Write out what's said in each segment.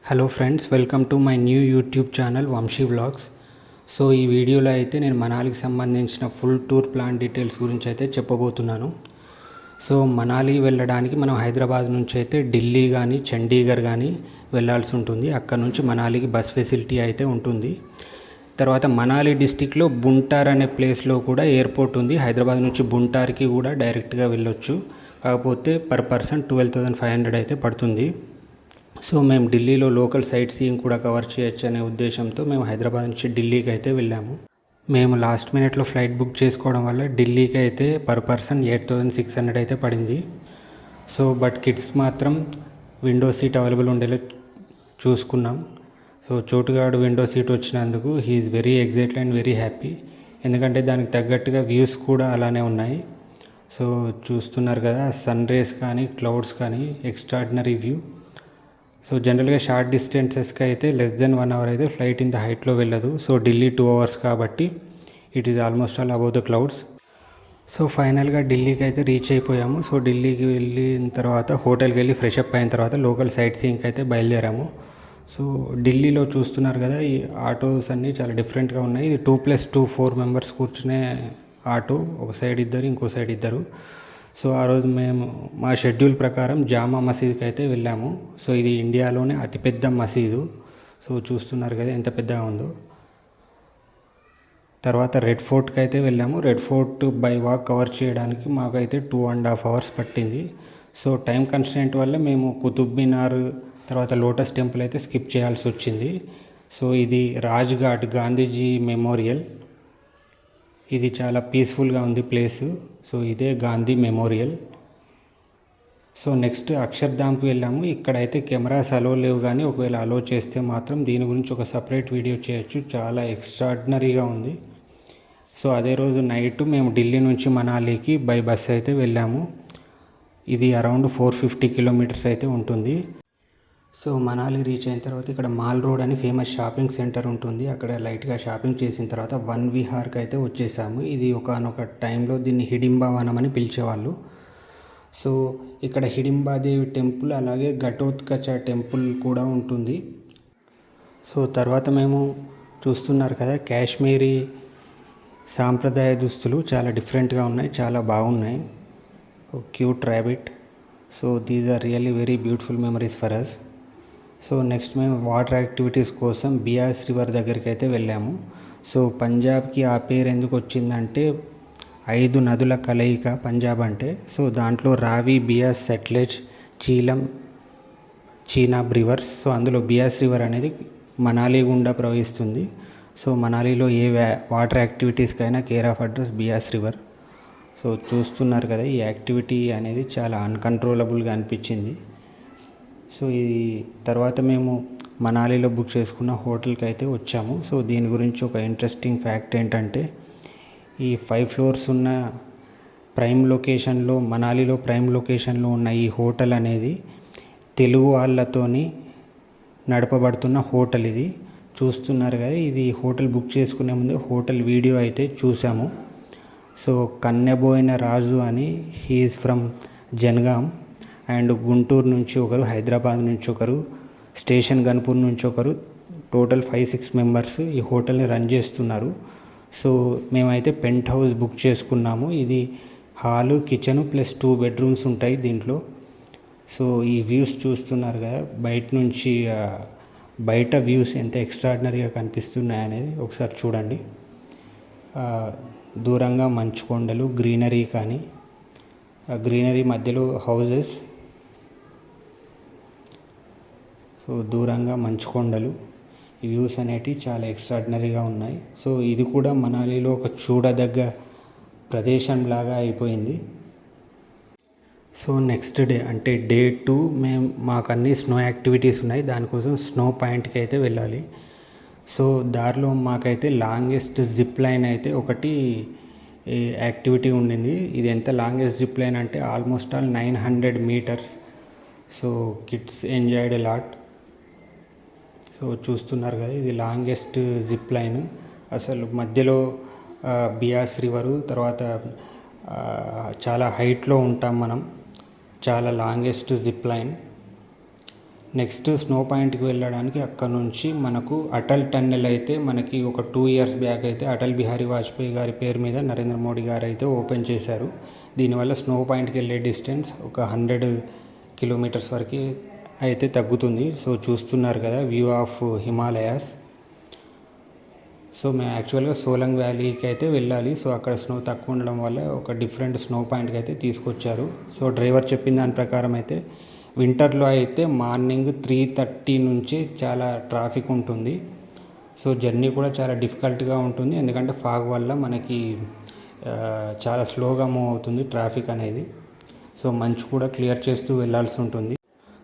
Hello friends, welcome to my new YouTube channel Vamshi vlogs. So ఈ వీడియోలో అయితే నేను మనాలికి సంబంధించిన ఫుల్ టూర్ ప్లాన్ డీటెయిల్స్ గురించి అయితే చెప్పబోతున్నాను. సో మనాలి వెళ్ళడానికి మనం హైదరాబాద్ నుంచి అయితే ఢిల్లీ కానీ చండీగఢ్ కానీ వెళ్ళాల్సి ఉంటుంది. అక్కడ నుంచి మనాలికి బస్ ఫెసిలిటీ అయితే ఉంటుంది. తర్వాత మనాలి డిస్టిక్లో బుంటార్ అనే ప్లేస్లో కూడా ఎయిర్పోర్ట్ ఉంది. హైదరాబాద్ నుంచి బుంటార్కి కూడా డైరెక్ట్గా వెళ్ళొచ్చు. కాకపోతే పర్ పర్సన్ 12,500 అయితే పడుతుంది. సో మేము ఢిల్లీలో లోకల్ సైట్ సీయింగ్ కూడా కవర్ చేయొచ్చు అనే ఉద్దేశంతో మేము హైదరాబాద్ నుంచి ఢిల్లీకి అయితే వెళ్ళాము. మేము లాస్ట్ మినిట్లో ఫ్లైట్ బుక్ చేసుకోవడం వల్ల ఢిల్లీకి అయితే పర్ పర్సన్ 8,600 అయితే పడింది. సో బట్ కిడ్స్కి మాత్రం విండో సీట్ అవైలబుల్ ఉండేలా చూసుకున్నాం. సో చోటుగాడు విండో సీట్ వచ్చినందుకు he is very excited and very happy. ఎందుకంటే దానికి తగ్గట్టుగా వ్యూస్ కూడా అలానే ఉన్నాయి. సో చూస్తున్నారు కదా, సన్ రేస్ కానీ క్లౌడ్స్ కానీ ఎక్స్ట్రాడినరీ వ్యూ. సో జనరల్గా షార్ట్ డిస్టెన్సెస్కి అయితే లెస్ దెన్ 1 అవర్ అయితే ఫ్లైట్ ఇంత హైట్లో వెళ్ళదు. సో ఢిల్లీ 2 అవర్స్ కాబట్టి it is almost all above the clouds. So ఫైనల్గా ఢిల్లీకి అయితే రీచ్ అయిపోయాము. సో ఢిల్లీకి వెళ్ళిన తర్వాత హోటల్కి వెళ్ళి ఫ్రెష్ అప్ అయిన తర్వాత లోకల్ సైట్ సీయింగ్కి అయితే బయలుదేరాము. సో ఢిల్లీలో చూస్తున్నారు కదా, ఈ ఆటోస్ అన్నీ చాలా డిఫరెంట్గా ఉన్నాయి. ఇది 2+2 4 మెంబర్స్ కూర్చునే ఆటో. ఒక సైడ్ ఇద్దరు, ఇంకో సైడ్ ఇద్దరు. సో ఆ రోజు మేము మా షెడ్యూల్ ప్రకారం జామా మసీద్కి అయితే వెళ్ళాము. సో ఇది ఇండియాలోనే అతిపెద్ద మసీదు. సో చూస్తున్నారు కదా ఎంత పెద్దగా ఉందో. తర్వాత రెడ్ ఫోర్ట్కి అయితే వెళ్ళాము. Red fort by walk cover చేయడానికి మాకైతే 2.5 అవర్స్ పట్టింది. సో టైం కన్స్టెంట్ వల్ల మేము కుతుబ్ మినార్ తర్వాత లోటస్ టెంపుల్ అయితే స్కిప్ చేయాల్సి వచ్చింది. సో ఇది రాజ్ఘాట్ గాంధీజీ మెమోరియల్. ఇది చాలా పీస్ఫుల్గా ఉంది ప్లేసు. సో ఇదే గాంధీ మెమోరియల్. సో నెక్స్ట్ అక్షర్ధామ్కి వెళ్ళాము. ఇక్కడైతే కెమెరాస్ అలో లేవు, కానీ ఒకవేళ అలో చేస్తే మాత్రం దీని గురించి ఒక సపరేట్ వీడియో చేయొచ్చు. చాలా ఎక్స్ట్రాడినరీగా ఉంది. సో అదే రోజు నైట్ మేము ఢిల్లీ నుంచి మనాలికి బై బస్ అయితే వెళ్ళాము. ఇది అరౌండ్ 450 కిలోమీటర్స్ అయితే ఉంటుంది. సో మనాలి రీచ్ అయిన తర్వాత ఇక్కడ మాల్ రోడ్ అని ఫేమస్ షాపింగ్ సెంటర్ ఉంటుంది. అక్కడ లైట్గా షాపింగ్ చేసిన తర్వాత వన్ విహార్కి అయితే వచ్చేసాము. ఇది ఒకనొక టైంలో దీన్ని హిడింబా వనం అని పిలిచేవాళ్ళు. సో ఇక్కడ హిడింబాదేవి టెంపుల్ అలాగే ఘటోత్కచ టెంపుల్ కూడా ఉంటుంది. సో తర్వాత మేము చూస్తున్నారు కదా, కాశ్మీరీ సాంప్రదాయ దుస్తులు చాలా డిఫరెంట్గా ఉన్నాయి, చాలా బాగున్నాయి. Cute rabbit. So these are really very beautiful memories for us. So next మేము వాటర్ యాక్టివిటీస్ కోసం బియాస్ రివర్ దగ్గరికి అయితే వెళ్ళాము. సో పంజాబ్కి ఆ పేరు ఎందుకు వచ్చిందంటే 5 నదుల కలయిక పంజాబ్ అంటే. సో దాంట్లో రావి, బియాస్, సట్లెజ్, చీలం, చీనాబ్ రివర్స్. సో అందులో బియాస్ రివర్ అనేది మనాలి గుండా ప్రవహిస్తుంది. సో మనాలిలో ఏ వాటర్ యాక్టివిటీస్కైనా care of address Beas river. So చూస్తున్నారు కదా, ఈ యాక్టివిటీ అనేది చాలా అన్కంట్రోలబుల్గా అనిపించింది. సో ఈ తర్వాత మేము మనాలిలో బుక్ చేసుకున్న హోటల్కి అయితే వచ్చాము. సో దీని గురించి ఒక ఇంట్రెస్టింగ్ ఫ్యాక్ట్ ఏంటంటే, ఈ 5 ఫ్లోర్స్ ఉన్న ప్రైమ్ లొకేషన్లో, మనాలిలో ప్రైమ్ లొకేషన్లో ఉన్న ఈ హోటల్ అనేది తెలుగు వాళ్ళతోని నడపబడుతున్న హోటల్. ఇది చూస్తున్నారు కదా, ఇది హోటల్ బుక్ చేసుకునే ముందు హోటల్ వీడియో అయితే చూసాము. సో కన్నెబోయిన రాజు అని, he is from Jangaon, and Guntur నుంచి ఒకరు, హైదరాబాద్ నుంచి ఒకరు, స్టేషన్ గన్పూర్ నుంచి ఒకరు, టోటల్ 5-6 మెంబర్స్ ఈ హోటల్ని రన్ చేస్తున్నారు. సో మేమైతే పెంట్ హౌస్ బుక్ చేసుకున్నాము. ఇది హాలు, కిచెను ప్లస్ 2 బెడ్రూమ్స్ ఉంటాయి దీంట్లో. సో ఈ వ్యూస్ చూస్తున్నారు కదా, బయట నుంచి బయట వ్యూస్ ఎంత ఎక్స్ట్రాడినరీగా కనిపిస్తున్నాయి అనేది ఒకసారి చూడండి. దూరంగా మంచు కొండలు, గ్రీనరీ కానీ, గ్రీనరీ మధ్యలో హౌజెస్. సో దూరంగా మంచు కొండలు, ఈ వ్యూస్ అనేటివి చాలా ఎక్స్ట్రాడినరీగా ఉన్నాయి. సో ఇది కూడా మనాలిలో ఒక చూడదగ్గ ప్రదేశం లాగా అయిపోయింది. సో నెక్స్ట్ డే అంటే డే 2 మాకు అన్ని స్నో యాక్టివిటీస్ ఉన్నాయి. దానికోసం స్నో పాయింట్కి అయితే వెళ్ళాలి. సో దారిలో మాకైతే లాంగెస్ట్ జిప్ లైన్ అయితే ఒకటి యాక్టివిటీ ఉండింది. ఇది ఎంత లాంగెస్ట్ జిప్ లైన్ అంటే almost all 900 metres. So kids enjoyed a lot. So చూస్తున్నారు కదా, ఇది లాంగెస్ట్ జిప్ లైన్. అసలు మధ్యలో బియాస్ రివరు, తర్వాత చాలా హైట్లో ఉంటాం మనం. చాలా longest zip line. Next snow పాయింట్కి వెళ్ళడానికి అక్కడ నుంచి మనకు అటల్ టన్నెల్ అయితే మనకి ఒక 2 ఇయర్స్ బ్యాక్ అయితే అటల్ బిహారీ వాజ్పేయి గారి పేరు మీద నరేంద్ర మోడీ గారు అయితే ఓపెన్ చేశారు. దీనివల్ల స్నో పాయింట్కి వెళ్ళే డిస్టెన్స్ ఒక 100 కిలోమీటర్స్ వరకు అయితే తగ్గుతుంది. సో చూస్తున్నారు కదా వ్యూ ఆఫ్ హిమాలయాస్. సో మేము యాక్చువల్గా సోలంగ్ వ్యాలీకి అయితే వెళ్ళాలి. సో అక్కడ స్నో తక్కువ ఉండడం వల్ల ఒక డిఫరెంట్ స్నో పాయింట్కి అయితే తీసుకొచ్చారు. సో డ్రైవర్ చెప్పిన దాని ప్రకారం అయితే వింటర్లో అయితే మార్నింగ్ 3:30 నుంచి చాలా ట్రాఫిక్ ఉంటుంది. సో జర్నీ కూడా చాలా డిఫికల్ట్గా ఉంటుంది, ఎందుకంటే ఫాగ్ వల్ల మనకి చాలా స్లోగా మూవ్ అవుతుంది ట్రాఫిక్ అనేది. సో మంచు కూడా క్లియర్ చేస్తూ వెళ్ళాల్సి ఉంటుంది.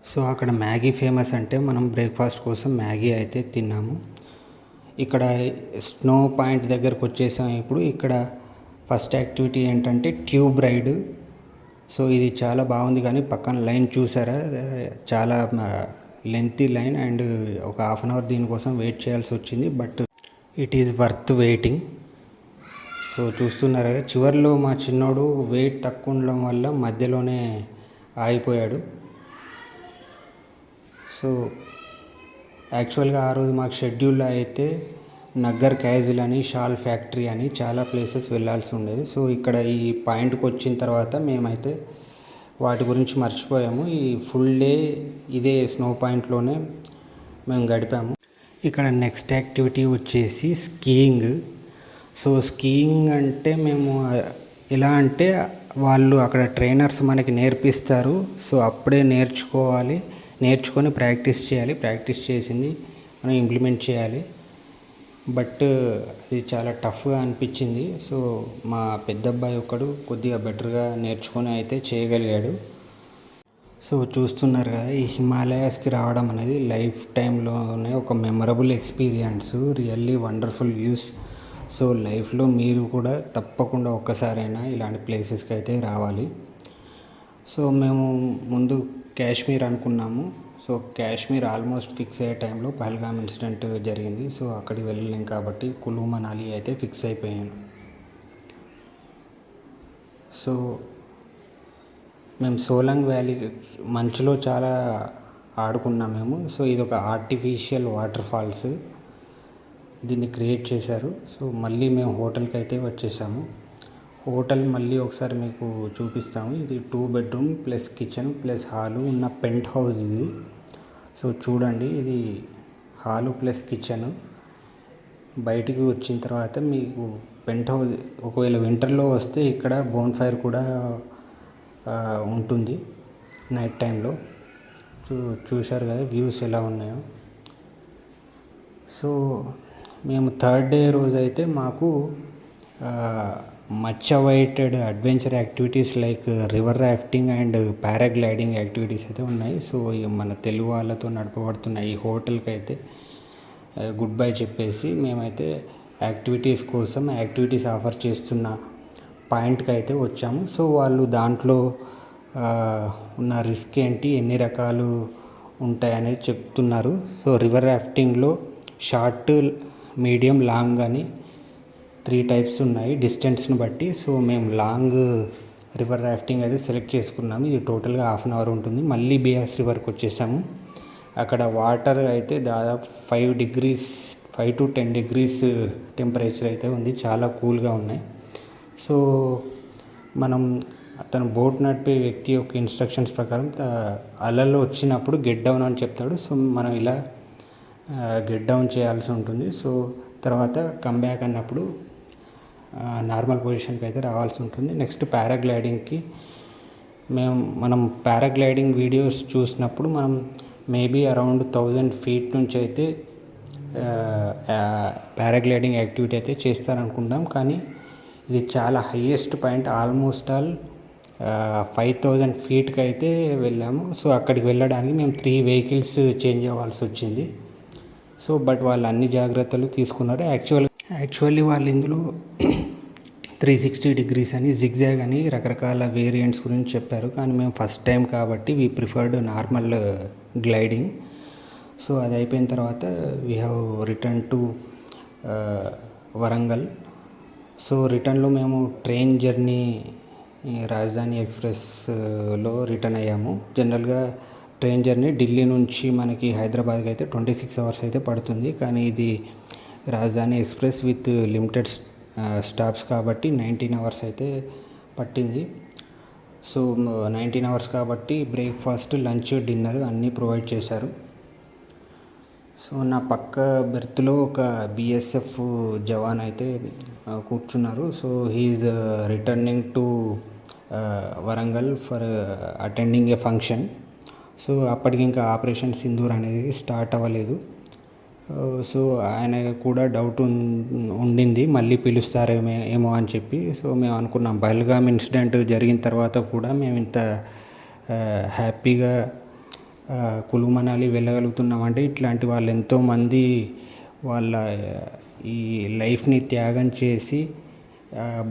సో అక్కడ మ్యాగీ ఫేమస్ అంటే మనం బ్రేక్ఫాస్ట్ కోసం మ్యాగీ అయితే తిన్నాము. ఇక్కడ స్నో పాయింట్ దగ్గరకు వచ్చేసాం. ఇప్పుడు ఇక్కడ ఫస్ట్ యాక్టివిటీ ఏంటంటే ట్యూబ్ రైడ్. సో ఇది చాలా బాగుంది, కానీ పక్కన లైన్ చూసారా, చాలా లెంతీ లైన్ అండ్ ఒక హాఫ్ అన్ అవర్ దీనికోసం వెయిట్ చేయాల్సి వచ్చింది. But it is worth waiting. So చూస్తున్నారు కదా, చివరిలో మా చిన్నోడు వెయిట్ తక్కువ ఉండడం వల్ల మధ్యలోనే ఆగిపోయాడు. సో యాక్చువల్గా ఆ రోజు మాకు షెడ్యూల్లో అయితే నగ్గర్ క్యాజిల్ అని, షాల్ ఫ్యాక్టరీ అని చాలా ప్లేసెస్ వెళ్ళాల్సి ఉండేది. సో ఇక్కడ ఈ పాయింట్కి వచ్చిన తర్వాత మేమైతే వాటి గురించి మర్చిపోయాము. ఈ ఫుల్ డే ఇదే స్నో పాయింట్లోనే మేము గడిపాము. ఇక్కడ నెక్స్ట్ యాక్టివిటీ వచ్చేసి స్కీయింగ్. సో స్కీయింగ్ అంటే మేము ఎలా అంటే వాళ్ళు అక్కడ ట్రైనర్స్ మనకి నేర్పిస్తారు. సో అప్పుడే నేర్చుకొని ప్రాక్టీస్ చేయాలి. ప్రాక్టీస్ చేసింది మనం ఇంప్లిమెంట్ చేయాలి. బట్ అది చాలా టఫ్గా అనిపించింది. సో మా పెద్ద అబ్బాయి ఒక్కడు కొద్దిగా బెటర్గా నేర్చుకొని అయితే చేయగలిగాడు. సో చూస్తున్నారు కదా, ఈ హిమాలయాస్కి రావడం అనేది లైఫ్ టైంలోనే ఒక memorable experience, really wonderful views. So లైఫ్లో మీరు కూడా తప్పకుండా ఒక్కసారైనా ఇలాంటి ప్లేసెస్కి అయితే రావాలి. సో మేము ముందు కాశ్మీర్ అనుకున్నాము. సో కాశ్మీర్ ఆల్మోస్ట్ ఫిక్స్ అయ్యే టైంలో పహల్గామ్ ఇన్సిడెంట్ జరిగింది. సో అక్కడికి వెళ్ళలేం కాబట్టి కులు మనాలి అయితే ఫిక్స్ అయిపోయాను. సో మేము సోలంగ్ వ్యాలీ మంచులో చాలా ఆడుకున్నాం మేము. సో ఇది ఒక ఆర్టిఫిషియల్ వాటర్ ఫాల్స్, దీన్ని క్రియేట్ చేశారు. సో మళ్ళీ మేము హోటల్కి అయితే వచ్చేసాము. హోటల్ మళ్ళీ ఒకసారి మీకు చూపిస్తాము. ఇది 2 bedroom plus kitchen plus hall ఉన్న పెంట్ హౌస్ ఇది. సో చూడండి, ఇది హాలు ప్లస్ కిచెన్. బయటికి వచ్చిన తర్వాత మీకు పెంట్ హౌస్, ఒకవేళ వింటర్లో వస్తే ఇక్కడ బోన్ ఫైర్ కూడా ఉంటుంది నైట్ టైంలో. చూశారు కదా వ్యూస్ ఎలా ఉన్నాయో. సో మేము 3rd డే రోజు అయితే మాకు much awaited adventure activities like river rafting and paragliding activities అయితే ఉన్నాయి. సో మన తెలుగు వాళ్ళతో నడపబడుతున్న ఈ హోటల్కి అయితే గుడ్ బై చెప్పేసి మేమైతే యాక్టివిటీస్ ఆఫర్ చేస్తున్న పాయింట్కి అయితే వచ్చాము. సో వాళ్ళు దాంట్లో ఉన్న రిస్క్ ఏంటి, ఎన్ని రకాలు ఉంటాయనేది చెప్తున్నారు. సో రివర్ రాఫ్టింగ్లో షార్ట్, మీడియం, లాంగ్ అని 3 టైప్స్ ఉన్నాయి డిస్టెన్స్ని బట్టి. సో మేము లాంగ్ రివర్ రాఫ్టింగ్ అయితే సెలెక్ట్ చేసుకున్నాము. ఇది టోటల్గా హాఫ్ అన్ అవర్ ఉంటుంది. మళ్ళీ బియాస్ రివర్కి వచ్చేసాము. అక్కడ వాటర్ అయితే దాదాపు 5 to 10 degrees టెంపరేచర్ అయితే ఉంది, చాలా కూల్గా ఉన్నాయి. సో మనం అతను బోట్ నడిపే వ్యక్తి యొక్క ఇన్స్ట్రక్షన్స్ ప్రకారం అలలు వచ్చినప్పుడు గెట్ డౌన్ అని చెప్తాడు. సో మనం ఇలా గెట్ డౌన్ చేయాల్సి ఉంటుంది. సో తర్వాత కమ్ బ్యాక్ అన్నప్పుడు నార్మల్ పొజిషన్కి అయితే రావాల్సి ఉంటుంది. నెక్స్ట్ పారాగ్లైడింగ్కి మనం పారాగ్లైడింగ్ వీడియోస్ చూసినప్పుడు మనం మేబీ అరౌండ్ 1000 feet నుంచి అయితే పారాగ్లైడింగ్ యాక్టివిటీ అయితే చేస్తారనుకుంటాం. కానీ ఇది చాలా హైయెస్ట్ పాయింట్, ఆల్మోస్ట్ 5000 feetకి అయితే వెళ్ళాము. సో అక్కడికి వెళ్ళడానికి మేము 3 vehicles చేంజ్ అవ్వాల్సి వచ్చింది. సో బట్ వాళ్ళు అన్ని జాగ్రత్తలు తీసుకున్నారు. యాక్చువల్లీ వాళ్ళు ఇందులో 360 degrees అని, జిగ్జాగ్ అని రకరకాల వేరియంట్స్ గురించి చెప్పారు. కానీ మేము ఫస్ట్ టైం కాబట్టి we preferred normal gliding. So అది అయిపోయిన తర్వాత we have return to Warangal. So రిటర్న్లో మేము ట్రైన్ జర్నీ రాజధాని ఎక్స్ప్రెస్లో రిటర్న్ అయ్యాము. జనరల్గా ట్రైన్ జర్నీ ఢిల్లీ నుంచి మనకి హైదరాబాద్కి అయితే 26 అవర్స్ అయితే పడుతుంది. కానీ ఇది రాజధాని ఎక్స్ప్రెస్ విత్ లిమిటెడ్ స్టాప్స్ కాబట్టి 19 అవర్స్ అయితే పట్టింది. సో 19 అవర్స్ కాబట్టి బ్రేక్ఫాస్ట్, లంచ్, డిన్నర్ అన్నీ ప్రొవైడ్ చేశారు. సో నా పక్క బెర్త్లో ఒక BSF జవాన్ అయితే కూర్చున్నారు. So he is returning to Warangal for attending a function. So అప్పటికి ఇంకా ఆపరేషన్ సింధూర్ అనేది స్టార్ట్ అవ్వలేదు. సో ఆయన కూడా డౌట్ ఉండింది మళ్ళీ పిలుస్తారేమో అని చెప్పి. సో మేము అనుకున్నాం బహల్గామ్ ఇన్సిడెంట్ జరిగిన తర్వాత కూడా మేము ఇంత హ్యాపీగా కులు మనాలి వెళ్ళగలుగుతున్నామంటే ఇట్లాంటి వాళ్ళు ఎంతోమంది వాళ్ళ ఈ లైఫ్ని త్యాగం చేసి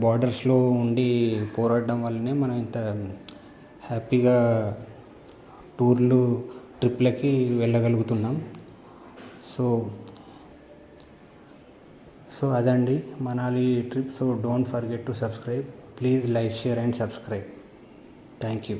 బార్డర్స్లో ఉండి పోరాడడం వల్లనే మనం ఇంత హ్యాపీగా టూర్లు, ట్రిప్లకి వెళ్ళగలుగుతున్నాం. సో అదండి Manali trip. So don't forget to subscribe. Please like, share and subscribe. Thank you.